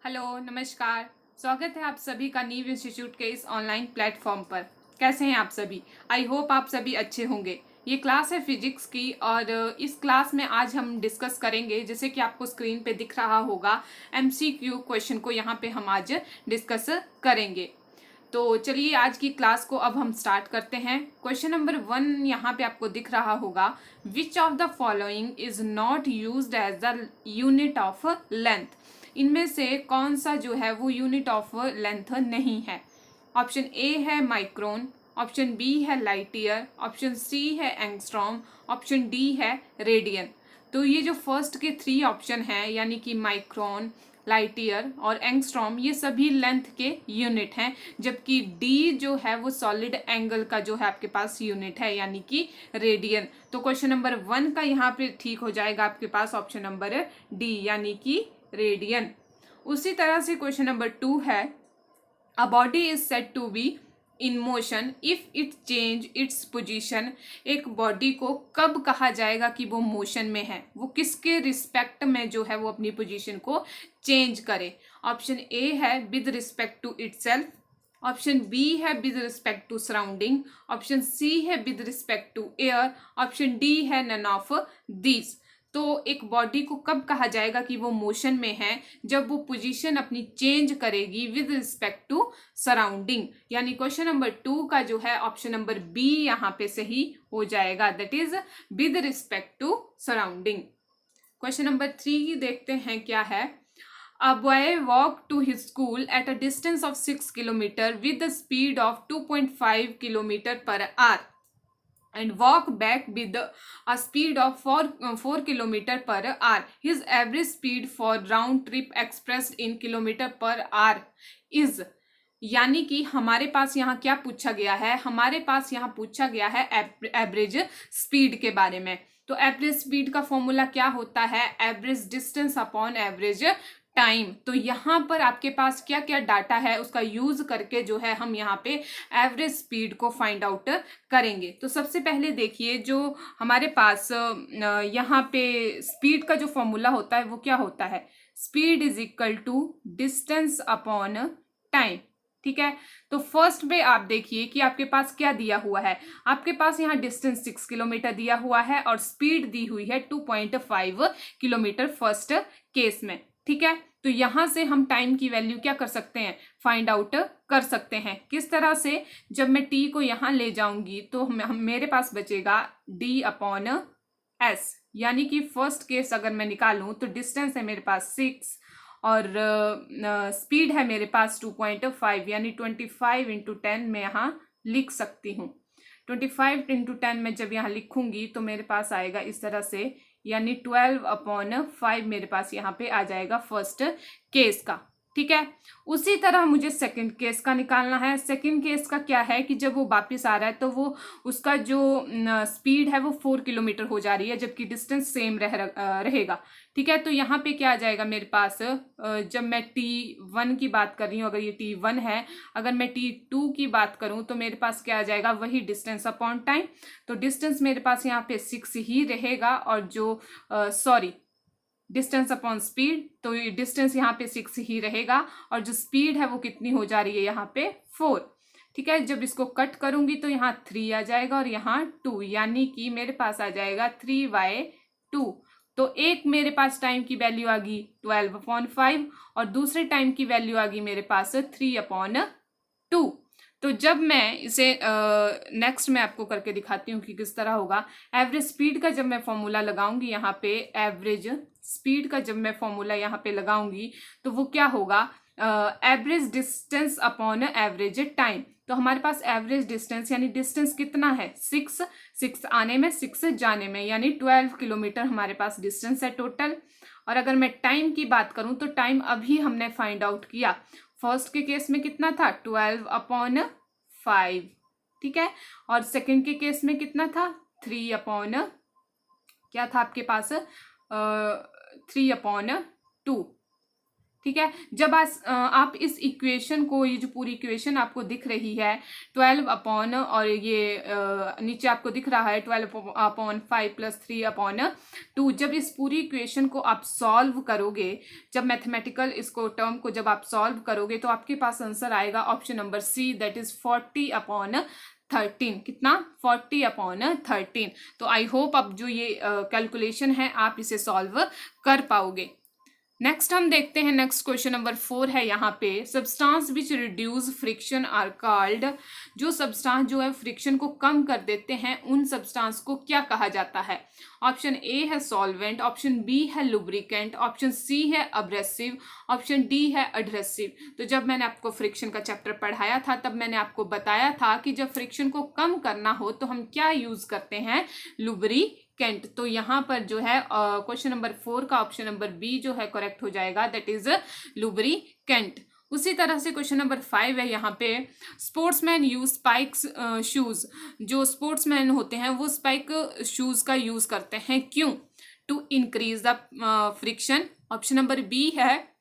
Hello, नमस्कार। स्वागत है आप सभी का नीव इंस्टीट्यूट के इस ऑनलाइन प्लेटफॉर्म पर। कैसे हैं आप सभी? आई होप आप सभी अच्छे होंगे। ये क्लास है फिजिक्स की और इस क्लास में आज हम डिस्कस करेंगे, जैसे कि आपको स्क्रीन पे दिख रहा होगा, एमसीक्यू क्वेश्चन को यहाँ पे हम आज डिस्कस करेंगे। तो चलिए आज की क्लास को अब हम स्टार्ट करते हैं। क्वेश्चन नंबर 1 यहाँ पे आपको दिख रहा होगा, which of the following is not used as the unit of length. इनमें से कौन सा जो है वो यूनिट ऑफ लेंथ नहीं है? ऑप्शन ए है माइक्रोन, ऑप्शन बी है लाइट ईयर, ऑप्शन सी है एंगस्ट्रॉम, ऑप्शन डी है रेडियन। तो ये जो फर्स्ट के 3 ऑप्शन हैं, यानी कि माइक्रोन, लाइट ईयर और एंगस्ट्रॉम, ये सभी लेंथ के यूनिट हैं, जबकि डी जो है वो सॉलिड एंगल का जो है आपके पास यूनिट है, यानी कि रेडियन। तो क्वेश्चन नंबर 1 का यहाँ पे ठीक हो जाएगा आपके पास ऑप्शन नंबर डी, यानी कि रेडियन। उसी तरह से क्वेश्चन नंबर 2 है, a body is said to be in motion if it change its position. एक बॉडी को कब कहा जाएगा कि वो मोशन में है? वो किसके रिस्पेक्ट में जो है वो अपनी पोजीशन को चेंज करे? ऑप्शन ए है with respect to itself, option B है with respect to surrounding, option C है with respect to air, option D है नन ऑफ दीज। तो एक बॉडी को कब कहा जाएगा कि वो मोशन में है? जब वो पोजीशन अपनी चेंज करेगी विद रिस्पेक्ट टू सराउंडिंग। यानी क्वेश्चन नंबर 2 का जो है ऑप्शन नंबर बी यहाँ पे सही हो जाएगा, that is with respect to surrounding. Question number 3 देखते हैं क्या है। A boy walked to his school at a distance of 6 kilometer with the speed of 2.5 kilometer per hour and walk back with a speed of 4 kilometer per hour. His average speed for round trip expressed in kilometer per hour is। यानी कि हमारे पास यहाँ क्या पूछा गया है? हमारे पास यहाँ पूछा गया है एवरेज स्पीड के बारे में। तो एवरेज स्पीड का फॉर्मूला क्या होता है? Average distance upon average time. तो यहाँ पर आपके पास क्या क्या डाटा है उसका यूज करके जो है हम यहाँ पे एवरेज स्पीड को फाइंड आउट करेंगे। तो सबसे पहले देखिए, जो हमारे पास यहाँ पे स्पीड का जो फॉर्मूला होता है वो क्या होता है? Speed is equal to distance upon time. ठीक है, तो फर्स्ट पे आप देखिए कि आपके पास क्या दिया हुआ है। आपके पास यहाँ डिस्टेंस 6 किलोमीटर दिया हुआ है और स्पीड दी हुई है 2.5 किलोमीटर फर्स्ट केस में। ठीक है, तो यहां से हम टाइम की वैल्यू क्या कर सकते हैं? फाइंड आउट कर सकते हैं। किस तरह से? जब मैं टी को यहां ले जाऊंगी तो मेरे पास बचेगा डी अपॉन एस, यानी कि फर्स्ट केस अगर मैं निकालूं तो डिस्टेंस है मेरे पास 6 और स्पीड है मेरे पास 2.5, यानी 25 इंटू 10 में यहाँ लिख सकती हूँ। 25 इंटू 10 में जब यहाँ लिखूंगी तो मेरे पास आएगा इस तरह से, यानी 12/5 मेरे पास यहाँ पे आ जाएगा फर्स्ट केस का। ठीक है, उसी तरह मुझे सेकंड केस का निकालना है। सेकंड केस का क्या है कि जब वो वापस आ रहा है तो वो उसका जो स्पीड है वो 4 किलोमीटर हो जा रही है, जबकि डिस्टेंस सेम रहेगा। ठीक है, तो यहाँ पे क्या आ जाएगा मेरे पास? जब मैं T1 की बात कर रही हूँ, अगर ये T1 है, अगर मैं T2 की बात करूँ तो मेरे पास क्या आ जाएगा? वही डिस्टेंस अपॉन टाइम। तो डिस्टेंस मेरे पास यहाँ पे 6 ही रहेगा, और जो डिस्टेंस अपॉन स्पीड, तो ये डिस्टेंस यहाँ पे 6 ही रहेगा, और जो स्पीड है वो कितनी हो जा रही है यहाँ पे? 4। ठीक है, जब इसको कट करूंगी तो यहाँ 3 आ जाएगा और यहाँ 2, यानी कि मेरे पास आ जाएगा 3/2। तो एक मेरे पास टाइम की वैल्यू आ गई 12/5 और दूसरे टाइम की वैल्यू आ गई मेरे पास 3/2। तो जब मैं इसे नेक्स्ट में आपको करके दिखाती हूँ कि किस तरह होगा। एवरेज स्पीड का जब मैं फॉर्मूला लगाऊंगी यहाँ पे, एवरेज स्पीड का जब मैं फॉर्मूला यहाँ पे लगाऊंगी तो वो क्या होगा? Average distance upon average time. तो हमारे पास एवरेज डिस्टेंस, यानी डिस्टेंस कितना है? 6 आने में 6 जाने में, यानी 12 किलोमीटर हमारे पास डिस्टेंस है टोटल। और अगर मैं टाइम की बात करूं तो टाइम अभी हमने फाइंड आउट किया। फर्स्ट के केस में कितना था? 12/5। ठीक है, और सेकंड के केस में कितना था? 3 क्या था आपके पास? 3/2। ठीक है। जब आप इस इक्वेशन को, ये जो पूरी इक्वेशन आपको दिख रही है 12 अपॉन, और ये नीचे आपको दिख रहा है 12 अपॉन 5 प्लस 3 अपॉन 2, जब इस पूरी इक्वेशन को आप सॉल्व करोगे, जब मैथमेटिकल इसको टर्म को जब आप सॉल्व करोगे, तो आपके पास आंसर आएगा option number C, that is 40 upon 13। कितना? 40 अपॉन 13। तो आई होप अब जो ये कैलकुलेशन है आप इसे सॉल्व कर पाओगे। नेक्स्ट हम देखते हैं, नेक्स्ट क्वेश्चन नंबर 4 है यहाँ पे, substance which reduce friction are called, जो सब्सटेंस जो है फ्रिक्शन को कम कर देते हैं उन सब्सटेंस को क्या कहा जाता है? ऑप्शन ए है सॉल्वेंट, ऑप्शन बी है लुब्रिकेंट, ऑप्शन सी है अब्रेसिव, ऑप्शन डी है एडहेसिव। तो जब मैंने आपको फ्रिक्शन का चैप्टर पढ़ाया था तब मैंने आपको बताया था कि जब फ्रिक्शन को कम करना हो तो हम क्या यूज करते हैं? लुब्रिकेंट। तो यहाँ पर जो है क्वेश्चन नंबर 4 का ऑप्शन नंबर बी जो है करेक्ट हो जाएगा, दैट इज लुब्रिकेंट। उसी तरह से क्वेश्चन नंबर 5 है यहाँ पे, स्पोर्ट्समैन यूज स्पाइक्स शूज, जो स्पोर्ट्समैन होते हैं वो स्पाइक शूज का यूज करते हैं, क्यों? To increase the friction. Option number B है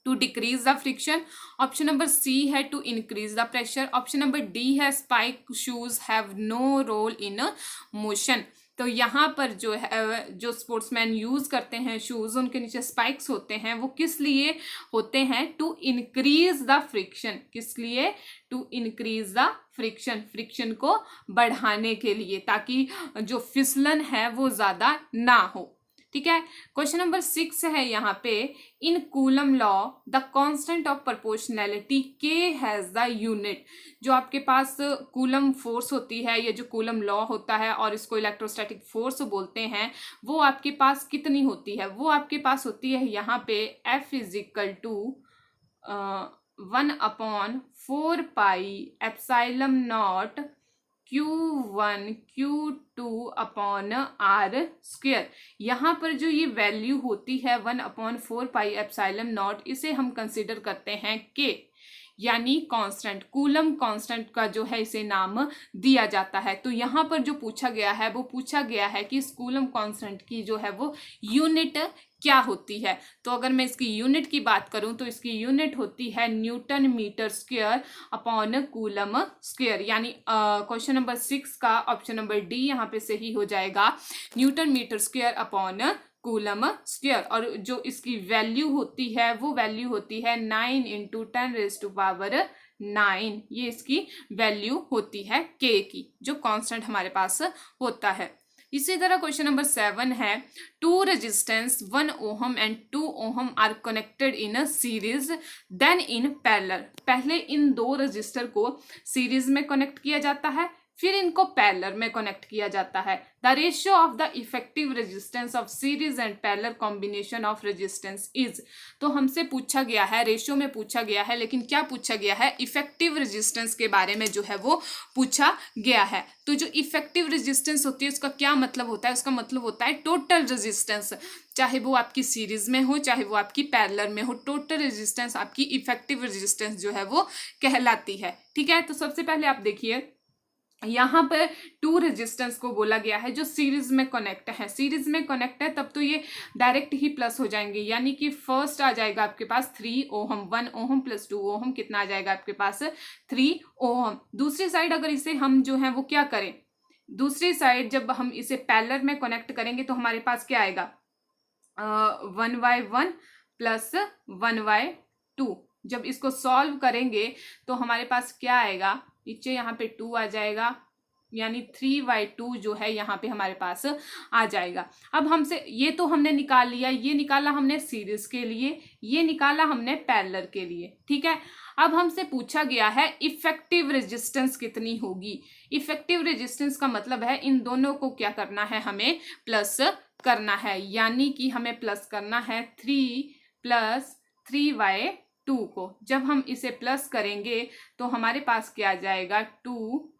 to decrease the friction, option number C है to increase the pressure, option number D है spike shoes have no role in motion. तो यहाँ पर जो है, जो स्पोर्ट्समैन यूज करते हैं शूज, उनके नीचे स्पाइक्स होते हैं, वो किस लिए होते हैं? To increase the friction. किस लिए? To increase the friction, friction को बढ़ाने के लिए, ताकि जो फिसलन है वो ज्यादा ना हो। ठीक है। क्वेश्चन नंबर 6 है यहाँ पे, इन coulomb law the constant of proportionality के हैज द यूनिट। जो आपके पास कूलम फोर्स होती है, ये जो कूलम लॉ होता है और इसको इलेक्ट्रोस्टैटिक फोर्स बोलते हैं, वो आपके पास कितनी होती है? वो आपके पास होती है यहाँ पे F is equal to 1 upon 4 pi epsilon naught Q1 Q2 upon R square. यहाँ पर जो ये वैल्यू होती है 1 अपॉन 4 पाई एप्सिलॉन नॉट, इसे हम कंसिडर करते हैं K, यानी कांस्टेंट, कूलम कांस्टेंट का जो है इसे नाम दिया जाता है। तो यहाँ पर जो पूछा गया है वो पूछा गया है कि इस कूलम कांस्टेंट की जो है वो यूनिट क्या होती है। तो अगर मैं इसकी यूनिट की बात करूं तो इसकी यूनिट होती है newton metre square upon coulomb square, यानी क्वेश्चन नंबर 6 का ऑप्शन नंबर डी यहाँ पे सही हो जाएगा, newton metre square upon coulomb square. और जो इसकी वैल्यू होती है वो वैल्यू होती है 9 × 10⁻⁹ ये इसकी वैल्यू होती है के की, जो कांस्टेंट हमारे पास होता है। इसी तरह क्वेश्चन नंबर 7 है, two resistance 1 ohm and 2 ohm are connected in a series then in parallel. पहले इन दो रजिस्टर को सीरीज में कनेक्ट किया जाता है, फिर इनको पैरेलल में कनेक्ट किया जाता है। The ratio of the effective resistance of series and parallel combination of resistance is. तो हमसे पूछा गया है, रेशियो में पूछा गया है, लेकिन क्या पूछा गया है? इफेक्टिव रेजिस्टेंस के बारे में जो है वो पूछा गया है। तो जो इफेक्टिव रेजिस्टेंस होती है उसका क्या मतलब होता है? उसका मतलब होता है टोटल रेजिस्टेंस, चाहे वो आपकी सीरीज में हो चाहे वो आपकी पैरेलल में हो, टोटल रेजिस्टेंस आपकी इफेक्टिव रेजिस्टेंस जो है वो कहलाती है। ठीक है। तो सबसे पहले आप देखिए, यहाँ पर टू रेजिस्टेंस को बोला गया है जो सीरीज में कनेक्ट है। सीरीज में कनेक्ट है तब तो ये डायरेक्ट ही प्लस हो जाएंगे, यानी कि फर्स्ट आ जाएगा आपके पास 3 ओहम, 1 ओहम प्लस 2 ओहम कितना आ जाएगा आपके पास? 3 ओहम। दूसरी साइड अगर इसे हम जो है वो क्या करें, दूसरी साइड जब हम इसे पैरेलल में कनेक्ट करेंगे तो हमारे पास क्या आएगा? 1/1 प्लस 1/2। जब इसको सॉल्व करेंगे तो हमारे पास क्या आएगा? नीचे यहाँ पे 2 आ जाएगा, यानी 3/2 जो है यहाँ पे हमारे पास आ जाएगा। अब हमसे ये तो हमने निकाल लिया, ये निकाला हमने सीरीज के लिए, ये निकाला हमने पैरेलल के लिए। ठीक है। अब हमसे पूछा गया है इफेक्टिव रेजिस्टेंस कितनी होगी। इफेक्टिव रेजिस्टेंस का मतलब है इन दोनों को क्या करना है? हमें प्लस करना है, यानी कि हमें प्लस करना है 3 + 3/2 को। जब हम इसे प्लस करेंगे तो हमारे पास क्या आ जाएगा? 2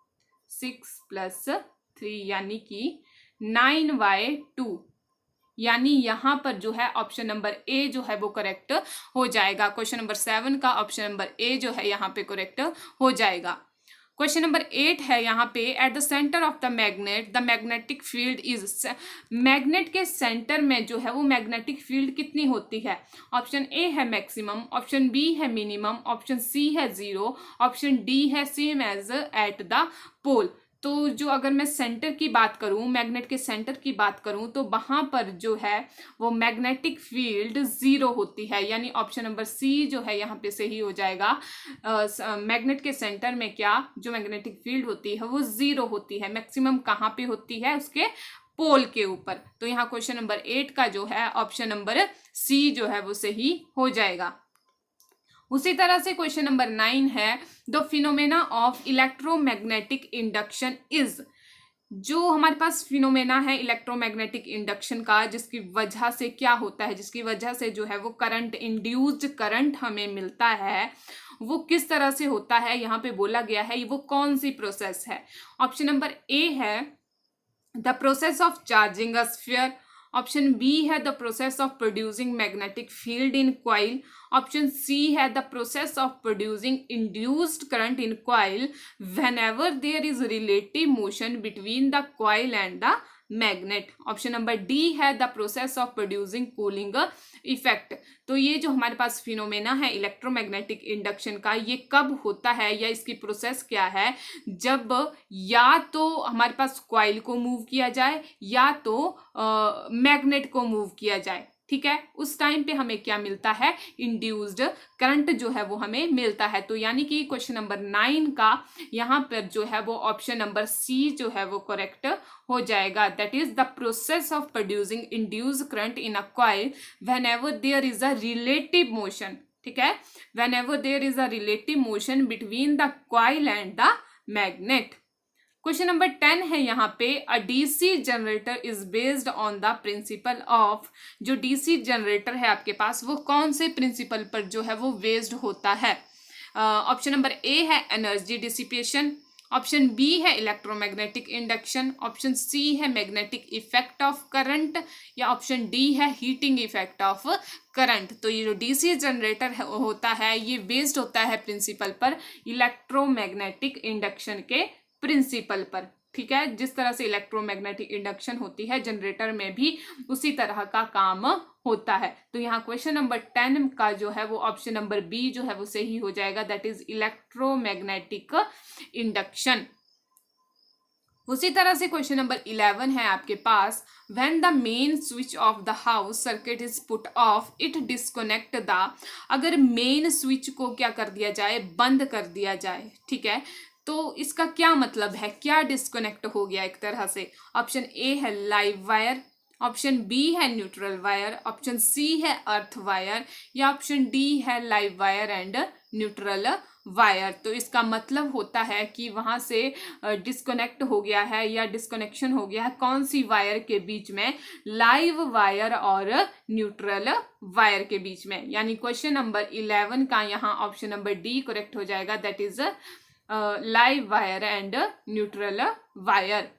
6 + 3 यानी कि 9/2, यानी यहाँ पर जो है ऑप्शन नंबर ए जो है वो करेक्ट हो जाएगा। क्वेश्चन नंबर 7 का ऑप्शन नंबर ए जो है यहाँ पे करेक्ट हो जाएगा। क्वेश्चन नंबर 8 है यहाँ पे, at the centre of the magnet the magnetic field is, magnet के सेंटर में जो है वो मैग्नेटिक फील्ड कितनी होती है? ऑप्शन ए है मैक्सिमम, ऑप्शन बी है मिनिमम, ऑप्शन सी है 0, ऑप्शन डी है सेम एज एट द पोल। तो जो अगर मैं सेंटर की बात करूं, मैग्नेट के सेंटर की बात करूं, तो वहां पर जो है वो मैग्नेटिक फील्ड 0 होती है, यानी ऑप्शन नंबर सी जो है यहाँ पे सही हो जाएगा। मैग्नेट के सेंटर में क्या जो मैग्नेटिक फील्ड होती है वो 0 होती है। मैक्सिमम कहाँ पे होती है? उसके पोल के ऊपर। तो यहाँ क्वेश्चन नंबर 8 का जो है ऑप्शन नंबर सी जो है वो सही हो जाएगा। उसी तरह से क्वेश्चन नंबर 9 है, the phenomena of electromagnetic induction is, जो हमारे पास फिनोमेना है इलेक्ट्रोमैग्नेटिक इंडक्शन का, जिसकी वजह से क्या होता है, जिसकी वजह से जो है वो करंट, इंड्यूस्ड करंट हमें मिलता है, वो किस तरह से होता है, यहाँ पे बोला गया है वो कौन सी प्रोसेस है? ऑप्शन नंबर ए है the process of charging a sphere, option B है the process of producing magnetic field in coil, option C है the process of producing induced current in coil whenever there is relative motion between the coil and the magnet, option number D है the process of producing cooling effect. तो ये जो हमारे पास phenomena है electromagnetic induction का, ये कब होता है या इसकी प्रोसेस क्या है? जब या तो हमारे पास क्वाइल को मूव किया जाए या तो मैग्नेट को मूव किया जाए, ठीक है, उस टाइम पे हमें क्या मिलता है? इंड्यूस्ड करंट जो है वो हमें मिलता है। तो यानी कि क्वेश्चन नंबर 9 का यहाँ पर जो है वो ऑप्शन नंबर सी जो है वो करेक्ट हो जाएगा। That is the process of producing induced current in a coil whenever there is a relative motion, ठीक है, whenever there is a relative motion between the coil and the magnet. Question number 10 है यहाँ पे, a DC generator is based on the principle of, जो DC generator है आपके पास वो कौन से प्रिंसिपल पर जो है वो बेस्ड होता है? ऑप्शन नंबर ए है एनर्जी डिसिपेशन, ऑप्शन बी है इलेक्ट्रोमैग्नेटिक इंडक्शन, ऑप्शन सी है मैग्नेटिक इफेक्ट ऑफ करंट, या ऑप्शन डी है हीटिंग इफेक्ट ऑफ करंट। तो ये जो डीसी जनरेटर होता है ये बेस्ड होता है प्रिंसिपल पर, इलेक्ट्रोमैग्नेटिक इंडक्शन के प्रिंसिपल पर, ठीक है। जिस तरह से इलेक्ट्रोमैग्नेटिक इंडक्शन होती है जनरेटर में भी उसी तरह का काम होता है। तो यहाँ क्वेश्चन नंबर 10 का जो है वो ऑप्शन नंबर बी जो है वो सही हो जाएगा, दैट इज इलेक्ट्रोमैग्नेटिक इंडक्शन। उसी तरह से क्वेश्चन नंबर 11 है आपके पास, when the main switch of the house circuit is put off it disconnect the, अगर मेन स्विच को क्या कर दिया जाए? बंद कर दिया जाए, ठीक है। तो इसका क्या मतलब है? क्या डिस्कनेक्ट हो गया एक तरह से? ऑप्शन ए है लाइव वायर, ऑप्शन बी है न्यूट्रल वायर, ऑप्शन सी है अर्थ वायर, या ऑप्शन डी है live wire and neutral wire. तो इसका मतलब होता है कि वहां से डिस्कनेक्ट हो गया है या डिस्कनेक्शन हो गया है कौन सी वायर के बीच में? लाइव वायर और न्यूट्रल वायर के बीच में। यानी क्वेश्चन नंबर 11 का यहाँ ऑप्शन नंबर डी करेक्ट हो जाएगा, that is live wire and neutral wire.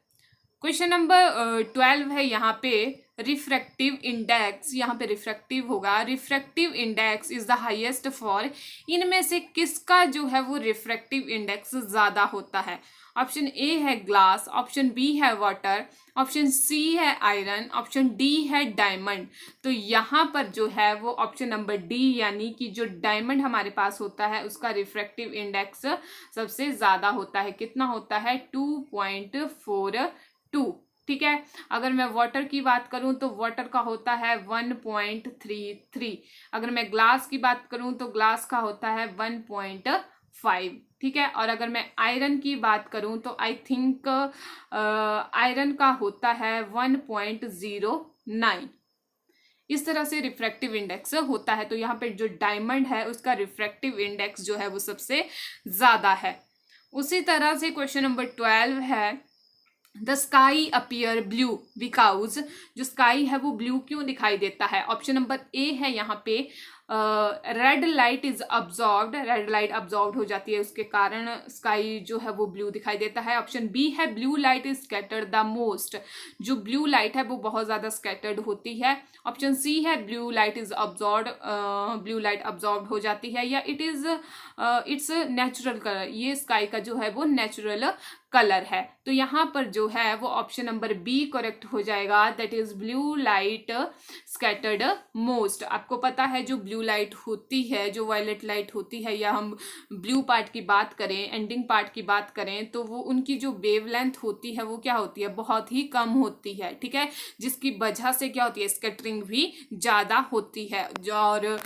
Question number 12 है यहाँ पे, रिफ्रैक्टिव इंडेक्स, यहाँ पे रिफ्रैक्टिव होगा, refractive index is the highest for, इनमें से किसका जो है वो रिफ्रैक्टिव इंडेक्स ज्यादा होता है? ऑप्शन ए है ग्लास, ऑप्शन बी है वाटर, ऑप्शन सी है आयरन, ऑप्शन डी है डायमंड। तो यहाँ पर जो है वो ऑप्शन नंबर डी, यानी कि जो डायमंड हमारे पास होता है उसका रिफ्रैक्टिव इंडेक्स सबसे ज्यादा होता है। कितना होता है? 2.42, ठीक है। अगर मैं वाटर की बात करूं तो वाटर का होता है 1.33, अगर मैं ग्लास की बात करूं तो ग्लास का होता है 1.5, ठीक है। और अगर मैं आयरन की बात करूं तो आई थिंक आयरन का होता है 1.09। इस तरह से रिफ्रैक्टिव इंडेक्स होता है। तो यहाँ पे जो डायमंड है उसका रिफ्रैक्टिव इंडेक्स जो है वो सबसे ज्यादा है। उसी तरह से क्वेश्चन नंबर 12 है, the sky appear blue because, जो स्काई है वो ब्लू क्यों दिखाई देता है? ऑप्शन नंबर ए है यहाँ पे, red light is absorbed, red light absorb हो जाती है, उसके कारण स्काई जो है वो ब्लू दिखाई देता है। ऑप्शन बी है blue light is scattered the most, जो ब्लू लाइट है वो बहुत ज्यादा स्कैटर्ड होती है। ऑप्शन सी है blue light is absorb, blue light absorb हो जाती है, या it is it's natural colour, ये स्काई का जो है वो नेचुरल कलर है। तो यहाँ पर जो है वो ऑप्शन नंबर बी करेक्ट हो जाएगा, that is blue light scattered most. आपको पता है जो ब्लू लाइट होती है, जो वायलेट लाइट होती है, या हम ब्लू पार्ट की बात करें, एंडिंग पार्ट की बात करें, तो वो उनकी जो वेवलेंथ होती है वो क्या होती है, बहुत ही कम होती है, ठीक है, जिसकी वजह से क्या होती है, स्कैटरिंग भी ज़्यादा होती है। और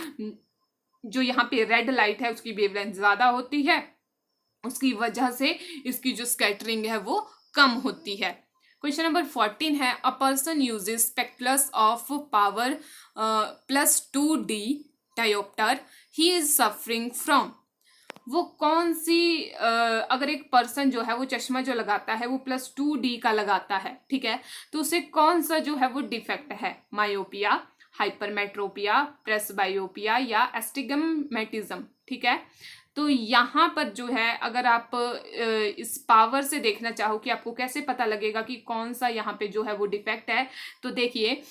जो यहाँ पे रेड लाइट है उसकी वेवलेंथ ज़्यादा होती है, उसकी वजह से इसकी जो स्कैटरिंग है वो कम होती है। क्वेश्चन नंबर 14 है, a person uses spectacles of power +2D dioptre, he is suffering from. वो कौन सी अगर एक पर्सन जो है वो चश्मा जो लगाता है वो +2D का लगाता है, ठीक है, तो उसे कौन सा जो है वो डिफेक्ट है, मायोपिया, हाइपरमेट्रोपिया, प्रेसबायोपिया, या एस्टिगमेटिज्म, ठीक है। तो यहाँ पर जो है अगर आप इस पावर से देखना चाहो कि आपको कैसे पता लगेगा कि कौन सा यहाँ पे जो है वो डिफेक्ट है, तो देखिए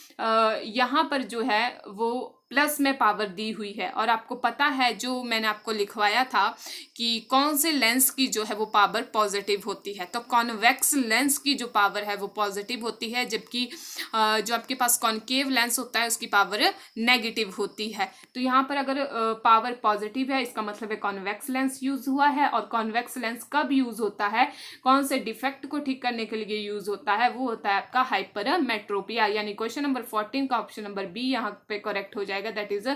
यहाँ पर जो है वो प्लस में पावर दी हुई है, और आपको पता है जो मैंने आपको लिखवाया था कि कौन से लेंस की जो है वो पावर पॉजिटिव होती है, तो कॉन्वेक्स लेंस की जो पावर है वो पॉजिटिव होती है, जबकि जो आपके पास कॉनकेव लेंस होता है उसकी पावर नेगेटिव होती है। तो यहाँ पर अगर पावर पॉजिटिव है इसका मतलब है कॉन्वेक्स लेंस यूज हुआ है, और कॉन्वेक्स लेंस कब यूज होता है, कौन से डिफेक्ट को ठीक करने के लिए यूज होता है, वो होता है आपका हाइपरमेट्रोपिया। यानी क्वेश्चन नंबर 14 का ऑप्शन नंबर बी यहाँ पे करेक्ट हो जाएगा, दैट इज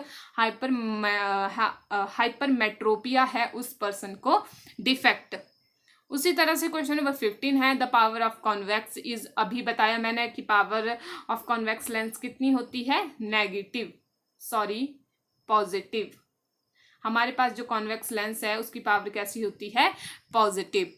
हाइपरमेट्रोपिया है उस पर्सन को डिफेक्ट। उसी तरह से क्वेश्चन नंबर 15 है, the power of convex is, अभी बताया मैंने कि पावर ऑफ कॉन्वेक्स लेंस कितनी होती है, पॉजिटिव। हमारे पास जो कॉन्वेक्स लेंस है उसकी पावर कैसी होती है, पॉजिटिव।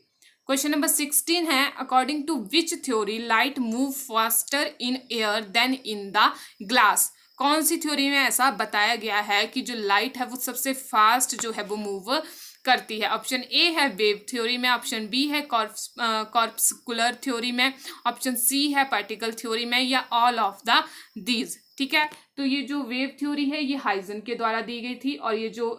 क्वेश्चन नंबर 16 है, according to which theory light move faster in air than in the glass. कौन सी थ्योरी में ऐसा बताया गया है कि जो लाइट है वो सबसे फास्ट जो है वो मूव करती है। ऑप्शन ए है वेव थ्योरी में, ऑप्शन बी है कॉर्पस्कुलर थ्योरी में, ऑप्शन सी है पार्टिकल थ्योरी में, या ऑल ऑफ द दीज, ठीक है। तो ये जो वेव थ्योरी है ये हाइजन के द्वारा दी गई थी, और ये जो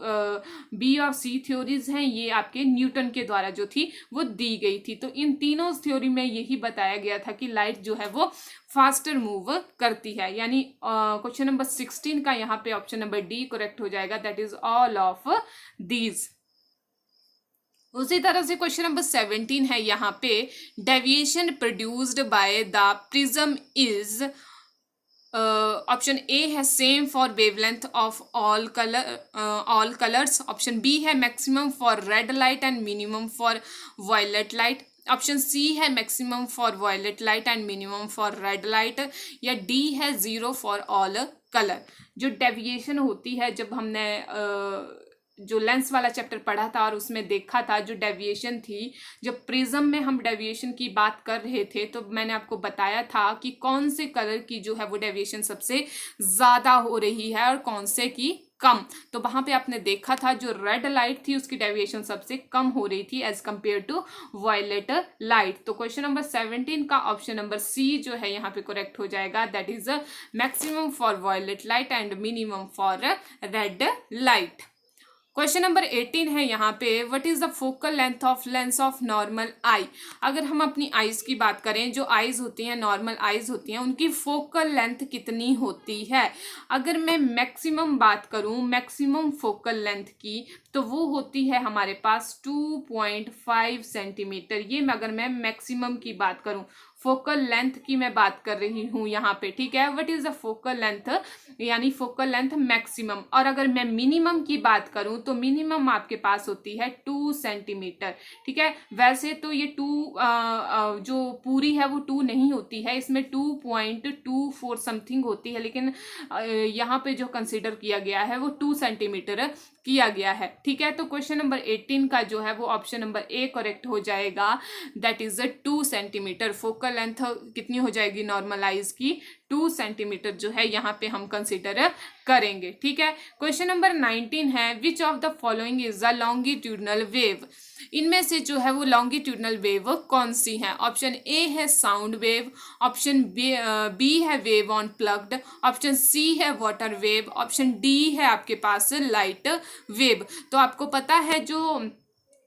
बी और सी थ्योरीज हैं ये आपके न्यूटन के द्वारा जो थी वो दी गई थी। तो इन तीनों थ्योरी में यही बताया गया था कि लाइट जो है वो फास्टर मूव करती है, यानी क्वेश्चन नंबर 16 का यहाँ पे ऑप्शन नंबर डी करेक्ट हो जाएगा, that is all of these. उसी तरह से क्वेश्चन नंबर 17 है, यहाँ पे deviation produced by the prism is, option A है same for wavelength of all colours, option B है maximum for red light and minimum for violet light, option C है maximum for violet light and minimum for red light, या D है 0 for all colour. जो deviation होती है, जब हमने जो लेंस वाला चैप्टर पढ़ा था और उसमें देखा था जो डेविएशन थी, जब प्रिज्म में हम डेविएशन की बात कर रहे थे तो मैंने आपको बताया था कि कौन से कलर की जो है वो डेविएशन सबसे ज़्यादा हो रही है और कौन से की कम। तो वहाँ पे आपने देखा था जो रेड लाइट थी उसकी डेविएशन सबसे कम हो रही थी as compare to violet light. तो क्वेश्चन नंबर 17 का ऑप्शन नंबर सी जो है यहाँ पे करेक्ट हो जाएगा, that is maximum for violet light and minimum for red light. Question number 18 है यहाँ पे, what is the focal length of normal eye. अगर हम अपनी आईज की बात करें, जो आईज होती हैं नॉर्मल आईज होती हैं उनकी फोकल लेंथ कितनी होती है। अगर मैं मैक्सिमम बात करूँ, मैक्सिमम फोकल लेंथ की, तो वो होती है हमारे पास 2.5 सेंटीमीटर। ये अगर मैं मैक्सिमम की बात करूँ, फोकल लेंथ की मैं बात कर रही हूँ यहाँ पे, ठीक है। What is the focal length, यानी फोकल लेंथ मैक्सिमम। और अगर मैं मिनिमम की बात करूँ तो मिनिमम आपके पास होती है 2 सेंटीमीटर, ठीक है। वैसे तो ये 2 जो पूरी है वो 2 नहीं होती है, इसमें 2.24 समथिंग होती है, लेकिन यहाँ पे जो कंसिडर किया गया है वो 2 सेंटीमीटर किया गया है। ठीक है, तो क्वेश्चन नंबर 18 का जो है वो ऑप्शन नंबर ए करेक्ट हो जाएगा, that is 2 centimetre. Focal length कितनी हो जाएगी नॉर्मलाइज की, 2 सेंटीमीटर जो है यहाँ पे हम कंसिडर करेंगे। ठीक है, क्वेश्चन नंबर 19 है, विच of the following is a longitudinal wave. इनमें से जो है वो लॉन्गिट्यूडनल वेव कौन सी है। ऑप्शन ए है साउंड वेव, ऑप्शन बी है wave on plugged, option C है वाटर वेव, ऑप्शन डी है आपके पास लाइट वेव। तो आपको पता है जो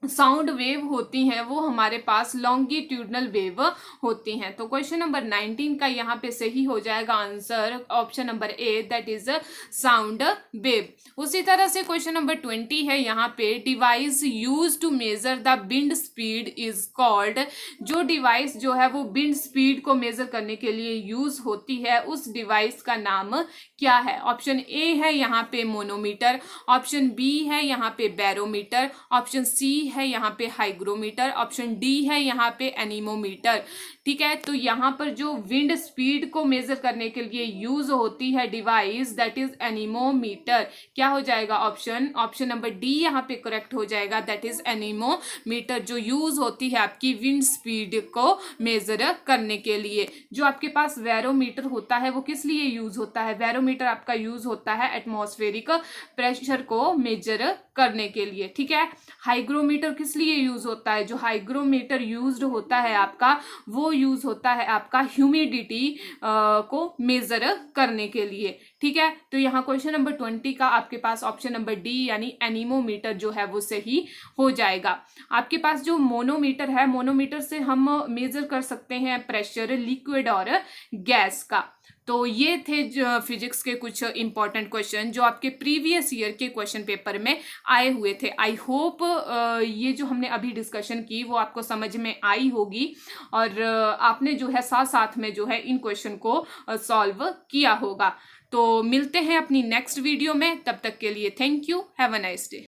साउंड वेव होती हैं वो हमारे पास लॉन्गिट्यूडनल वेव होती हैं। तो क्वेश्चन नंबर 19 का यहाँ पे सही हो जाएगा answer option number A, that is sound wave. उसी तरह से क्वेश्चन नंबर 20 है, यहाँ पे device use to measure the wind speed is called. जो डिवाइस जो है वो विंड स्पीड को मेजर करने के लिए यूज होती है, उस डिवाइस का नाम क्या है। ऑप्शन ए है यहाँ पे मोनोमीटर, ऑप्शन बी है यहाँ पे बैरोमीटर, ऑप्शन सी है यहाँ पे हाइग्रोमीटर, ऑप्शन डी है यहाँ पे एनीमोमीटर। ठीक है, तो यहाँ पर जो विंड स्पीड को मेजर करने के लिए यूज होती है डिवाइस, दैट इज एनीमोमीटर। क्या हो जाएगा ऑप्शन नंबर डी यहाँ पे करेक्ट हो जाएगा, दैट इज एनीमोमीटर, जो यूज होती है आपकी विंड स्पीड को मेजर करने के लिए। जो आपके पास बैरोमीटर होता है वो किस लिए यूज होता है। बैरोमीटर आपका यूज होता है एटमॉस्फेरिक प्रेशर को मेजर करने के लिए। ठीक है, हाइग्रोमीटर किस लिए यूज होता है। जो हाइग्रोमीटर यूज्ड होता है आपका, वो यूज होता है आपका ह्यूमिडिटी को मेजर करने के लिए। ठीक है, तो यहाँ क्वेश्चन नंबर 20 का आपके पास ऑप्शन नंबर डी यानी एनीमोमीटर जो है वो सही हो जाएगा। आपके पास जो मोनोमीटर है, मोनोमीटर से हम मेजर कर सकते हैं प्रेशर लिक्विड और गैस का। तो ये थे फिजिक्स के कुछ इंपॉर्टेंट क्वेश्चन जो आपके प्रीवियस ईयर के क्वेश्चन पेपर में आए हुए थे। आई होप ये जो हमने अभी डिस्कशन की वो आपको समझ में आई होगी और आपने जो है साथ साथ में जो है इन क्वेश्चन को सॉल्व किया होगा। तो मिलते हैं अपनी नेक्स्ट वीडियो में, तब तक के लिए thank you, have a nice day.